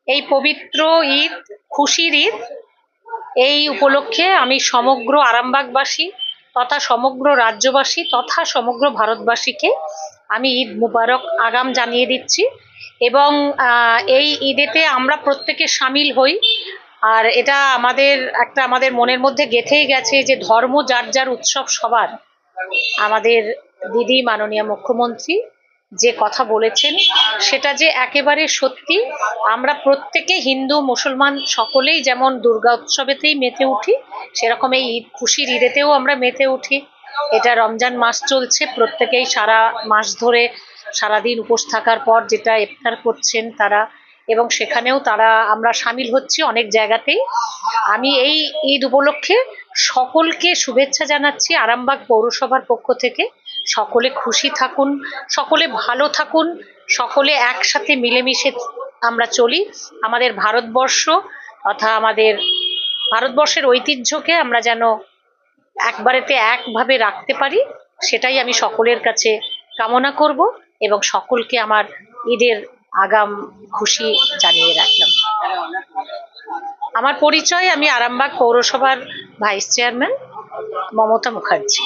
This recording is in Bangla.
এই পবিত্র ঈদ, খুশির ঈদ, এই উপলক্ষে আমি সমগ্র আরামবাগবাসী তথা সমগ্র রাজ্যবাসী তথা সমগ্র ভারতবাসীকে আমি ঈদ মুবারক আগাম জানিয়ে দিচ্ছি। এবং এই ঈদেতে আমরা প্রত্যেকে সামিল হই। আর এটা আমাদের মনের মধ্যে গেঁথেই গেছে যে ধর্ম যার যার উৎসব সবার। আমাদের দিদি মাননীয় মুখ্যমন্ত্রী যে কথা বলেছেন সেটা যে একেবারে সত্যি। আমরা প্রত্যেকে হিন্দু মুসলমান সকলেই যেমন দুর্গা উৎসবেতেই মেতে উঠি, সেরকম এই ঈদ খুশির ঈদেতেও আমরা মেতে উঠি। এটা রমজান মাস চলছে, প্রত্যেকেই সারা মাস ধরে সারাদিন উপোস থাকার পর যেটা ইফতার করছেন তারা, এবং সেখানেও আমরা সামিল হচ্ছি অনেক জায়গাতেই। আমি এই ঈদ উপলক্ষে সকলকে শুভেচ্ছা জানাচ্ছি আরামবাগ পৌরসভার পক্ষ থেকে। সকলে খুশি থাকুন, সকলে ভালো থাকুন, সকলে একসাথে মিলেমিশে আমরা চলি। আমাদের ভারতবর্ষ তথা আমাদের ভারতবর্ষের ঐতিহ্যকে আমরা যেন একবারেতে একভাবে রাখতে পারি, সেটাই আমি সকলের কাছে কামনা করব এবং সকলকে আমার ঈদের আগাম খুশি জানিয়ে রাখলাম। আমার পরিচয়, আমি আরামবাগ পৌরসভার ভাইস চেয়ারম্যান মমতা মুখার্জি।